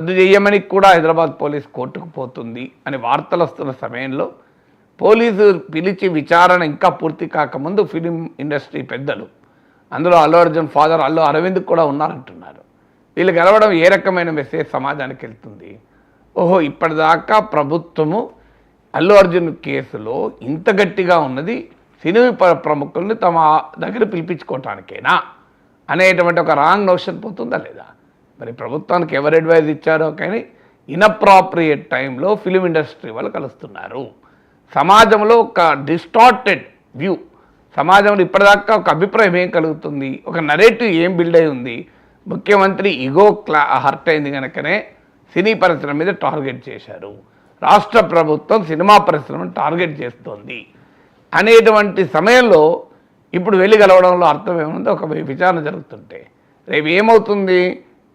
రద్దు చేయమని కూడా హైదరాబాద్ పోలీస్ కోర్టుకు పోతుంది అని వార్తలు వస్తున్న సమయంలో పోలీసు పిలిచి విచారణ ఇంకా పూర్తి కాకముందు ఫిలిం ఇండస్ట్రీ పెద్దలు, అందులో అల్లు అర్జున్ ఫాదర్ అల్లు అరవింద్ కూడా ఉన్నారంటున్నారు. వీళ్ళు గెలవడం ఏ రకమైన మెసేజ్ సమాజానికి వెళ్తుంది? ఓహో, ఇప్పటిదాకా ప్రభుత్వము అల్లు అర్జున్ కేసులో ఇంత గట్టిగా ఉన్నది సినీ ప్రముఖుల్ని తమ దగ్గర పిలిపించుకోవటానికేనా అనేటువంటి ఒక రాంగ్ నోషన్ పోతుందా లేదా? మరి ప్రభుత్వానికి ఎవరు అడ్వైజ్ ఇచ్చారో కానీ ఇన్అప్రాప్రియేట్ టైంలో ఫిలిం ఇండస్ట్రీ వాళ్ళు కలుస్తున్నారు. సమాజంలో ఒక డిస్టార్టెడ్ వ్యూ, సమాజంలో ఇప్పటిదాకా ఒక అభిప్రాయం ఏం కలుగుతుంది, ఒక నరేటివ్ ఏం బిల్డ్ అయి ఉంది, ముఖ్యమంత్రి ఇగో హర్ట్ అయింది కనుకనే సినీ పరిశ్రమ మీద టార్గెట్ చేశారు, రాష్ట్ర ప్రభుత్వం సినిమా పరిశ్రమను టార్గెట్ చేస్తోంది అనేటువంటి సమయంలో ఇప్పుడు వెళ్ళి కలవడంలో అర్థం ఏముంది? ఒక విచారణ జరుగుతుంటే రేపు ఏమవుతుంది?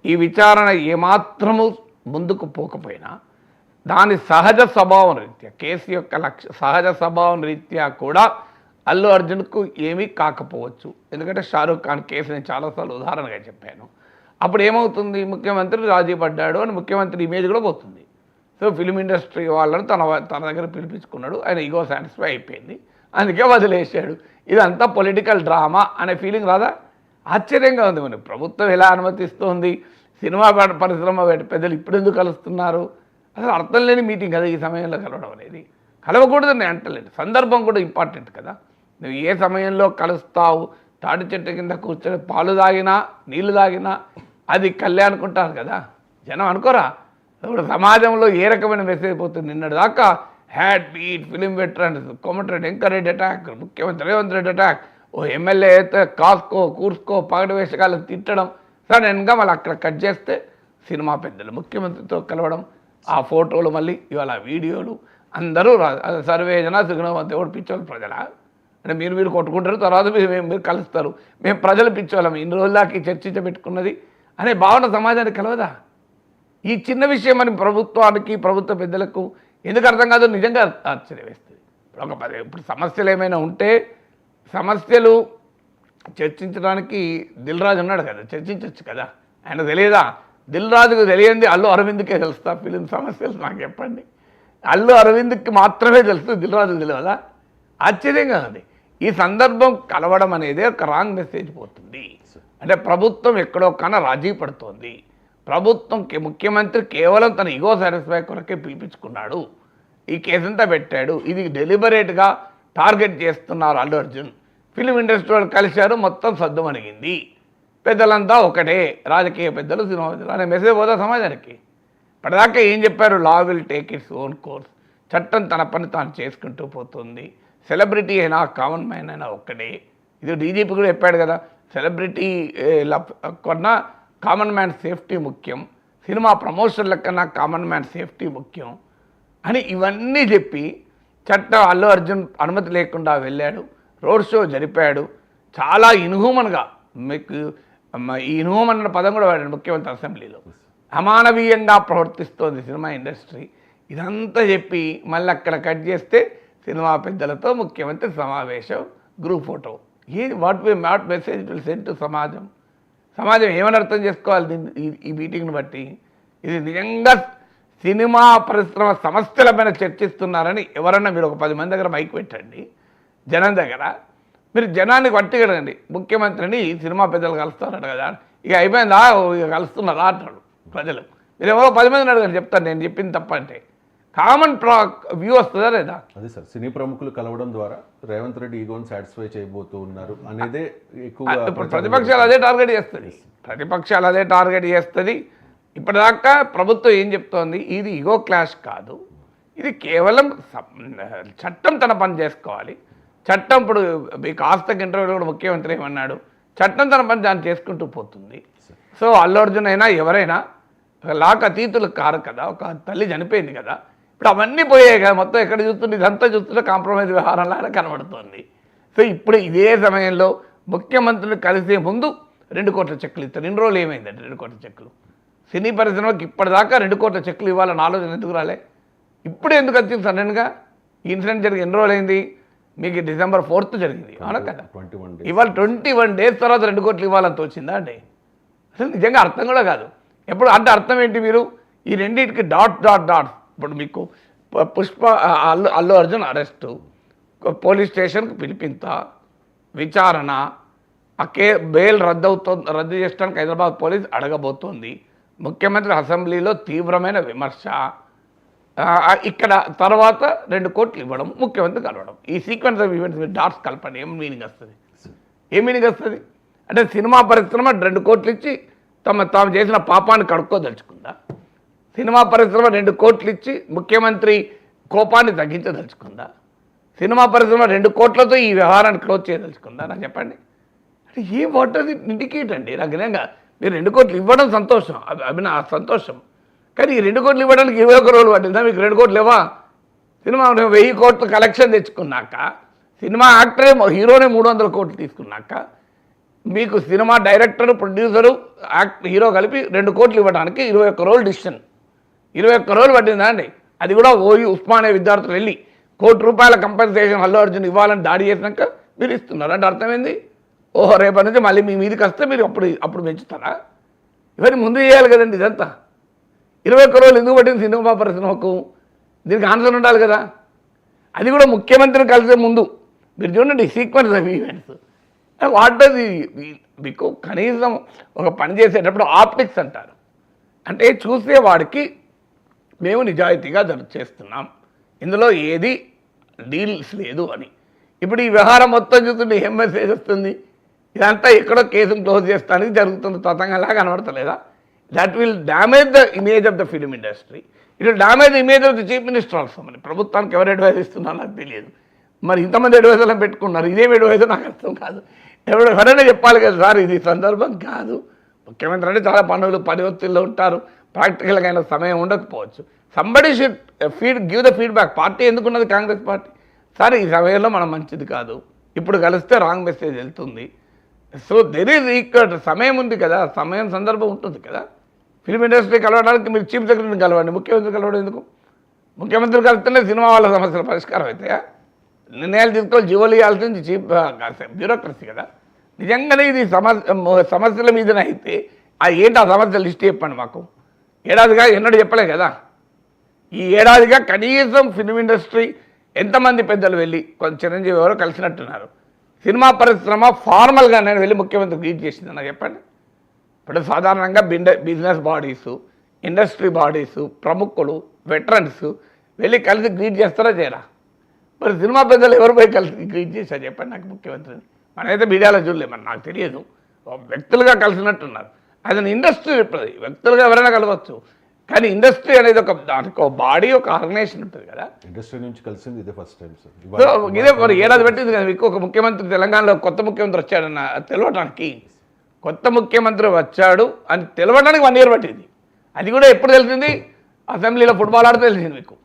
ఈ విచారణ ఏమాత్రము ముందుకు పోకపోయినా దాని సహజ స్వభావం రీత్యా, కేసు యొక్క సహజ స్వభావం రీత్యా కూడా అల్లు అర్జున్కు ఏమీ కాకపోవచ్చు. ఎందుకంటే షారూఖ్ ఖాన్ కేసు నేను చాలాసార్లు ఉదాహరణగా చెప్పాను. అప్పుడు ఏమవుతుంది? ముఖ్యమంత్రి రాజీ పడ్డాడు అని ముఖ్యమంత్రి ఇమేజ్ కూడా పోతుంది. సో ఫిలిం ఇండస్ట్రీ వాళ్ళని తన దగ్గర పిలిపించుకున్నాడు, ఆయన ఈగో సాటిస్ఫై అయిపోయింది, అందుకే వదిలేసాడు. ఇదంతా పొలిటికల్ డ్రామా అనే ఫీలింగ్ రాదా? ఆశ్చర్యంగా ఉంది. మన ప్రభుత్వం ఎలా అనుమతిస్తోంది? సినిమా పరిశ్రమ పెద్దలు ఇప్పుడు ఎందుకు కలుస్తున్నారు? అసలు అర్థం లేని మీటింగ్ కదా ఈ సమయంలో కలవడం అనేది. కలవకూడదని నేను అంటలేదు, సందర్భం కూడా ఇంపార్టెంట్ కదా. నువ్వు ఏ సమయంలో కలుస్తావు? తాటి చెట్టు కింద కూర్చొని పాలు తాగినా నీళ్లు తాగినా అది కళ్యాణుకుంటారు కదా జనం, అనుకోరా? ఇప్పుడు సమాజంలో ఏ రకమైన మెసేజ్ పోతుంది? నిన్నటి దాకా had beat film veterans, Komatireddy Venkat Reddy attack, ముఖ్యమంత్రి రేవంత్ రెడ్డి అటాక్, ఓ ఎమ్మెల్యే అయితే కాస్కో కూర్చుకో పగటి వేషకాలు తిట్టడం, సడన్గా మళ్ళీ అక్కడ కట్ చేస్తే సినిమా పెద్దలు ముఖ్యమంత్రితో కలవడం, ఆ ఫోటోలు మళ్ళీ ఇవాళ వీడియోలు, అందరూ సర్వే జన సుగుణవంత ఎవరు పిచ్చోళ్ళు ప్రజలా అంటే మీరు కొట్టుకుంటారు, తర్వాత మీరు కలుస్తారు, మేము ప్రజలు పిచ్చోళ్ళం ఇన్ని రోజులకి చర్చించబెట్టుకున్నది అనే భావన సమాజానికి కలవదా? ఈ చిన్న విషయం అని ప్రభుత్వానికి ప్రభుత్వ పెద్దలకు ఎందుకు అర్థం కాదు? నిజంగా ఆశ్చర్యం వేస్తుంది. ఇప్పుడు సమస్యలు ఏమైనా ఉంటే సమస్యలు చర్చించడానికి దిల్ రాజు ఉన్నాడు కదా, చర్చించవచ్చు కదా. ఆయన తెలియదా? దిల్ రాజుకు తెలియంది అల్లు అరవింద్కే తెలుస్తా ఫిలిం సమస్యలు? నాకు చెప్పండి. అల్లు అరవింద్కి మాత్రమే తెలుసు, దిల్ రాజుకు తెలియదా? ఆశ్చర్యంగా ఉంది. ఈ సందర్భం కలవడం అనేది ఒక రాంగ్ మెసేజ్ పోతుంది. అంటే ప్రభుత్వం ఎక్కడో కన్నా రాజీ పడుతోంది. ప్రభుత్వం ముఖ్యమంత్రి కేవలం తన ఈగో సాటిస్ఫై కొరకే పిలిపించుకున్నాడు, ఈ కేసంతా పెట్టాడు, ఇది డెలిబరేట్గా టార్గెట్ చేస్తున్నారు అల్లు అర్జున్. ఫిలిం ఇండస్ట్రీ వాళ్ళు కలిశారు, మొత్తం సద్దుమణిగింది, పెద్దలంతా ఒకటే, రాజకీయ పెద్దలు సినిమా పెద్దలు అనే మెసేజ్ పోదా సమాజానికి? ఇప్పటిదాకా ఏం చెప్పారు? Law will take its own course, చట్టం తన పని తాను చేసుకుంటూ పోతుంది, సెలబ్రిటీ అయినా కామన్ మ్యాన్ అయినా ఒక్కడే. ఇది డీజీపీ కూడా చెప్పాడు కదా, సెలబ్రిటీ కన్నా కామన్ మ్యాన్ సేఫ్టీ ముఖ్యం, సినిమా ప్రమోషన్ల కన్నా కామన్ మ్యాన్ సేఫ్టీ ముఖ్యం అని ఇవన్నీ చెప్పి చట్టం అల్లు అర్జున్ అనుమతి లేకుండా వెళ్ళాడు, రోడ్ షో జరిపాడు, చాలా ఇన్హ్యూమన్గా, మీకు ఈ ఇన్హ్యూమన్ అన్న పదం కూడా వాడాడు ముఖ్యమంత్రి అసెంబ్లీలో, అమానవీయంగా ప్రవర్తిస్తోంది సినిమా ఇండస్ట్రీ. ఇదంతా చెప్పి మళ్ళీ అక్కడ కట్ చేస్తే సినిమా పెద్దలతో ముఖ్యమంత్రి సమావేశం, group photo. What message will send to సమాజం? సమాజం ఏమని అర్థం చేసుకోవాలి దీన్ని, ఈ మీటింగ్ని బట్టి? ఇది నిజంగా సినిమా పరిశ్రమ సమస్యల పైన చర్చిస్తున్నారని ఎవరన్నా మీరు ఒక 10 మంది దగ్గర మైక్ పెట్టండి, జనం దగ్గర మీరు జనాన్ని పట్టుకెళ్ళండి, ముఖ్యమంత్రిని సినిమా పెద్దలు కలుస్తారట కదా, ఇక అయిపోయిందా, ఇక కలుస్తున్నారా అంటాడు ప్రజలు. మీరు ఎవరో 10 మందిని అడగండి, చెప్తాను నేను చెప్పింది తప్ప అంటే. కామన్ వ్యూ వస్తుందా లేదా? అదే సార్, సినీ ప్రముఖులు కలవడం ద్వారా రేవంత్ రెడ్డి ఈగోని సాటిస్ఫై చేయబోతూ ఉన్నారు అనేదే ఎక్కువ. ఇప్పుడు ప్రతిపక్షాలు అదే టార్గెట్ చేస్తుంది, ఇప్పటిదాకా ప్రభుత్వం ఏం చెప్తోంది? ఇది ఈగో క్లాష్ కాదు, ఇది కేవలం చట్టం తన పని చేసుకోవాలి. చట్టం ఇప్పుడు మీకు ఆస్తకి ఇంటర్వ్యూలో కూడా ముఖ్యమంత్రి ఏమన్నాడు? చట్టం తన పని దాన్ని చేసుకుంటూ పోతుంది. సో అల్లు అర్జున్ అయినా ఎవరైనా లాక్ అతీతులు కారు కదా, ఒక తల్లి చనిపోయింది కదా, ఇప్పుడు అవన్నీ పోయాయి కదా, మొత్తం ఎక్కడ చూస్తుంటే ఇదంతా చూస్తుంటే కాంప్రమైజ్ వ్యవహారంలాగా కనబడుతోంది. సో ఇప్పుడు ఇదే సమయంలో ముఖ్యమంత్రిని కలిసే ముందు 2 కోట్ల చెక్కులు ఇస్తారు. ఇన్ని రోజులు ఏమైందంటే 2 కోట్ల చెక్కులు సినీ పరిశ్రమకి ఇప్పటిదాకా 2 కోట్ల చెక్కులు ఇవ్వాలని ఆలోచన ఎందుకు రాలే? ఇప్పుడు ఎందుకు వచ్చింది సడన్గా? ఈ ఇన్సిడెంట్ జరిగి ఎన్ని రోజులు అయింది? మీకు December 4th జరిగింది, అవునా కదా? ఇవాళ 21 days తర్వాత 2 కోట్లు ఇవ్వాలని తోచిందా అండి? అసలు నిజంగా అర్థం కూడా కాదు. ఎప్పుడు అంటే అర్థం ఏంటి? మీరు ఈ రెండింటికి డాట్ ఇప్పుడు మీకు పుష్ప అల్లు అర్జున్ అరెస్టు, పోలీస్ స్టేషన్కి పిలిపింత, విచారణ, బెయిల్ రద్దు చేయడానికి హైదరాబాద్ పోలీస్ అడగబోతోంది, ముఖ్యమంత్రి అసెంబ్లీలో తీవ్రమైన విమర్శ, ఇక్కడ తర్వాత 2 కోట్లు ఇవ్వడం, ముఖ్యమంత్రి కలవడం. ఈ సీక్వెన్స్ ఆఫ్ ఈవెంట్స్ మీరు డాట్స్ కలపండి, ఏం మీనింగ్ వస్తుంది? అంటే సినిమా పరిశ్రమ 2 కోట్లు ఇచ్చి తాము చేసిన పాపాన్ని కడుక్కోదలుచుకుందా? సినిమా పరిశ్రమ 2 కోట్లు ఇచ్చి ముఖ్యమంత్రి కోపాన్ని తగ్గించదలుచుకుందా? సినిమా పరిశ్రమ 2 కోట్లతో ఈ వ్యవహారాన్ని క్లోజ్ చేయదలుచుకుందా? నాకు చెప్పండి. అంటే ఏ వాట్ డస్ ఇట్ ఇండికేట్ అండి? నాకు నిజంగా మీరు 2 కోట్లు ఇవ్వడం సంతోషం, సంతోషం, కానీ ఈ 2 కోట్లు ఇవ్వడానికి 21 రోజులు పట్టిందా? మీకు 2 కోట్లు ఇవ్వా? సినిమా 1000 కోట్లు కలెక్షన్ తెచ్చుకున్నాక, సినిమా యాక్టరే హీరోనే 300 కోట్లు తీసుకున్నాక, మీకు సినిమా డైరెక్టరు, ప్రొడ్యూసరు, హీరో కలిపి 2 కోట్లు ఇవ్వడానికి 21 రోజులు డిసిషన్. 21 రోజులు పట్టిందా అండి? అది కూడా ఉస్మానియా విద్యార్థులు వెళ్ళి ₹1 కంపెన్సేషన్ అల్లు అర్జున్ ఇవ్వాలని దాడి చేసినాక మీరు ఇస్తున్నారు అంటే అర్థమైంది. ఓహో, రేపటి నుంచి మళ్ళీ మీ మీదకి వస్తే మీరు అప్పుడు పెంచుతారా? ఇవన్నీ ముందు చేయాలి కదండి. ఇదంతా 21 రోజులు ఎందుకు పట్టింది సినిమా పరిశ్రమకు? దీనికి ఆన్సర్ ఉండాలి కదా. అది కూడా ముఖ్యమంత్రిని కలిసే ముందు మీరు చూడండి sequence of events. What does మీకు కనీసం ఒక పని చేసేటప్పుడు ఆప్టిక్స్ అంటారు, అంటే చూసేవాడికి మేము నిజాయితీగా చేస్తున్నాం, ఇందులో ఏది డీల్స్ లేదు అని. ఇప్పుడు ఈ వ్యవహారం మొత్తం చూస్తుంటే ఏం మెసేజ్ వస్తుంది? ఇదంతా ఎక్కడో కేసును క్లోజ్ చేస్తానికి జరుగుతుంది, తతంగంలా కనబడతలేదా? That will damage the image of the film industry, it will damage the image of the chief minister also. మరి ప్రభుత్వానికి ఎవరు అడ్వైజ్ ఇస్తున్నారో నాకు తెలియదు. మరి ఇంతమంది అడ్వైజర్లను పెట్టుకున్నారు, ఇదేం అడ్వైజర్ నాకు అర్థం కాదు. ఎవరైనా చెప్పాలి కదా సార్, ఇది సందర్భం కాదు. ముఖ్యమంత్రి అంటే చాలా పనులు, పని ఒత్తిడిలో ఉంటారు, ప్రాక్టికల్గా అయిన సమయం ఉండకపోవచ్చు. Somebody should give the feedback. Party ఎందుకున్నది కాంగ్రెస్ పార్టీ. సార్ ఈ సమయంలో మనం మంచిది కాదు, ఇప్పుడు కలిస్తే రాంగ్ మెసేజ్ వెళ్తుంది. సో దెర్ ఈజ్ ఈక్వల్ సమయం ఉంది కదా, సమయం సందర్భం ఉంటుంది కదా. ఫిల్మ్ ఇండస్ట్రీ కలవడానికి మీరు చీఫ్ సెక్రటరీని కలవండి, ముఖ్యమంత్రి కలవడం ఎందుకు? ముఖ్యమంత్రి కలిస్తేనే సినిమా వాళ్ళ సమస్యల పరిష్కారం అవుతాయా? నిర్ణయాలు తీసుకోవాలి, జీవోలు ఇవ్వాల్సింది చీఫ్ బ్యూరోక్రసీ కదా. నిజంగానే ఇది సమస్యల మీదనే అయితే ఏంటి ఆ సమస్య లిస్ట్ చెప్పండి మాకు. ఏడాదిగా ఎన్నడూ చెప్పలే కదా. ఈ ఏడాదిగా కనీసం ఫిల్మ్ ఇండస్ట్రీ ఎంతమంది పెద్దలు వెళ్ళి, కొంచెం చిరంజీవి ఎవరో కలిసినట్టున్నారు, సినిమా పరిశ్రమ ఫార్మల్గా నేను వెళ్ళి ముఖ్యమంత్రి గ్రీట్ చేసింది నాకు చెప్పండి. ఇప్పుడు సాధారణంగా బిజినెస్ బాడీసు, ఇండస్ట్రీ బాడీసు, ప్రముఖులు, వెటరన్స్ వెళ్ళి కలిసి గ్రీట్ చేస్తారా చేయరా? మరి సినిమా పెద్దలు ఎవరు పోయి కలిసి గ్రీట్ చేశారు చెప్పండి నాకు ముఖ్యమంత్రిని? మనమైతే మీడియాలో చూడలేము, మరి నాకు తెలియదు. వ్యక్తులుగా కలిసినట్టున్నారు. అది ఇండస్ట్రీ చెప్పదు, వ్యక్తులుగా ఎవరైనా కలవచ్చు, కానీ ఇండస్ట్రీ అనేది దానికి ఒక బాడీ, ఒక ఆర్గనైజేషన్ ఉంటుంది కదా. ఇండస్ట్రీ నుంచి కలిసింది ఇదే ఫస్ట్ టైం సార్. ఇదే మరి ఏడాది పెట్టింది కదా మీకు. ఒక ముఖ్యమంత్రి తెలంగాణలో కొత్త ముఖ్యమంత్రి వచ్చాడన్న తెలవడానికి, కొత్త ముఖ్యమంత్రి వచ్చాడు అని తెలవడానికి 1 year పట్టింది. అది కూడా ఎప్పుడు తెలిసింది? అసెంబ్లీలో ఫుట్బాల్ ఆడితే తెలిసింది మీకు,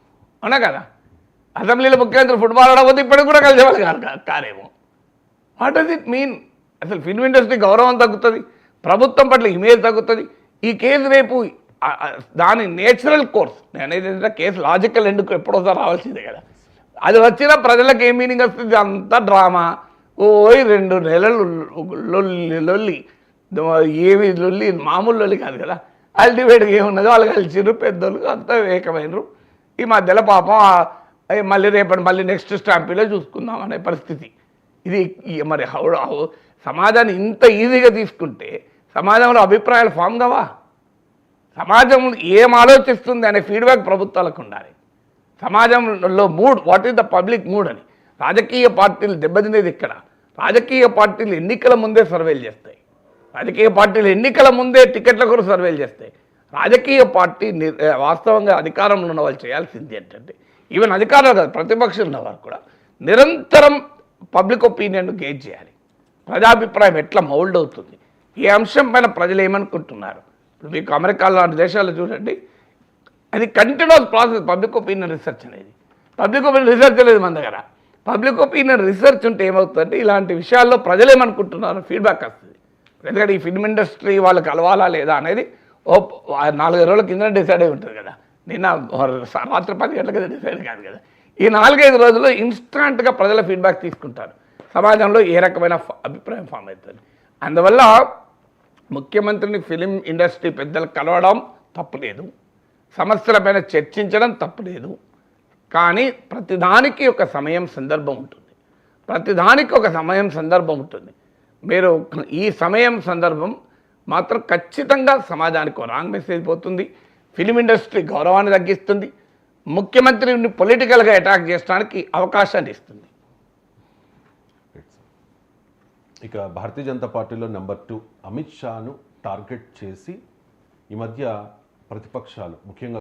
అవునా కదా. అసెంబ్లీలో ముఖ్యమంత్రి ఫుట్బాల్ ఆడకపోతే ఇప్పటికి కూడా కలిసేవాళ్ళు కారేమో. What does it mean? అసలు ఫిల్మ్ ఇండస్ట్రీ గౌరవం తగ్గుతుంది, ప్రభుత్వం పట్ల ఇమేజ్ తగ్గుతుంది. ఈ కేసు రేపు దాని నేచురల్ కోర్స్, నేనేది ఏంటంటే కేసు లాజికల్ ఎందుకు ఎప్పుడోసారి రావాల్సిందే కదా. అది వచ్చినా ప్రజలకు ఏం మీనింగ్ వస్తుంది? అంతా డ్రామా, 2 నెలలు లొల్లి, ఏమి లొల్లి, మామూలు లొల్లి కాదు కదా. అల్టిమేట్గా ఏమున్నదో వాళ్ళు కలిసిరు, పెద్దోళ్ళు అంతా ఏకమైనరు. ఈ మధ్యలో పాపం మళ్ళీ రేపటి మళ్ళీ నెక్స్ట్ స్టాంపీలో చూసుకుందాం అనే పరిస్థితి. ఇది మరి సమాజాన్ని ఇంత ఈజీగా తీసుకుంటే సమాజంలో అభిప్రాయాలు ఫామ్ కావా? సమాజం ఏం ఆలోచిస్తుంది అనే ఫీడ్బ్యాక్ ప్రభుత్వాలకు ఉండాలి. సమాజంలో mood, what is the public mood అని. రాజకీయ పార్టీలు దెబ్బతినేది ఇక్కడ. రాజకీయ పార్టీలు ఎన్నికల ముందే సర్వేలు చేస్తాయి, రాజకీయ పార్టీలు ఎన్నికల ముందే టికెట్ల కొరకు సర్వేలు చేస్తాయి. రాజకీయ పార్టీ వాస్తవంగా అధికారంలో ఉన్న వాళ్ళు చేయాల్సింది ఏంటంటే, ఈవెన్ అధికారులు కాదు, ప్రతిపక్షం ఉన్నవారు కూడా నిరంతరం పబ్లిక్ ఒపీనియన్ గేజ్ చేయాలి. ప్రజాభిప్రాయం ఎట్లా మౌల్డ్ అవుతుంది, ఈ అంశం పైన ప్రజలు ఏమనుకుంటున్నారు. ఇప్పుడు మీకు అమెరికా లాంటి దేశాల్లో చూడండి, అది continuous process public opinion research అనేది. పబ్లిక్ ఒపీనియన్ రీసెర్చ్ లేదు మన దగ్గర. పబ్లిక్ ఒపీనియన్ రీసెర్చ్ ఉంటే ఏమవుతుందంటే ఇలాంటి విషయాల్లో ప్రజలు ఏమనుకుంటున్నారు ఫీడ్బ్యాక్ వస్తుంది. ఎందుకంటే ఈ ఫిల్మ్ ఇండస్ట్రీ వాళ్ళకి కలవాలా లేదా అనేది 4-5 రోజుల కింద డిసైడ్ అయి ఉంటుంది కదా. నిన్న రాత్రి 10 గంటలకు డిసైడ్ కాదు కదా. ఈ 4-5 రోజుల్లో ఇన్స్టాంట్గా ప్రజల ఫీడ్బ్యాక్ తీసుకుంటారు, సమాజంలో ఏ రకమైన అభిప్రాయం ఫామ్ అవుతుంది. అందువల్ల ముఖ్యమంత్రిని ఫిలిం ఇండస్ట్రీ పెద్దలు కలవడం తప్పులేదు, సమస్యలపైన చర్చించడం తప్పులేదు. కానీ ప్రతిదానికి ఒక సమయం సందర్భం ఉంటుంది. ప్రతిదానికి ఒక సమయం సందర్భం ఉంటుంది. మీరు ఈ సమయం సందర్భం మాత్రం ఖచ్చితంగా సమాజానికి రాంగ్ మెసేజ్ పోతుంది. ఫిలిం ఇండస్ట్రీ గౌరవాన్ని తగ్గిస్తుంది. ముఖ్యమంత్రిని పొలిటికల్గా అటాక్ చేయడానికి అవకాశాన్ని ఇస్తుంది. ఇక భారతీయ జనతా పార్టీలో నెంబర్ 2 అమిత్ షాను టార్గెట్ చేసి ఈ మధ్య ప్రతిపక్షాలు ముఖ్యంగా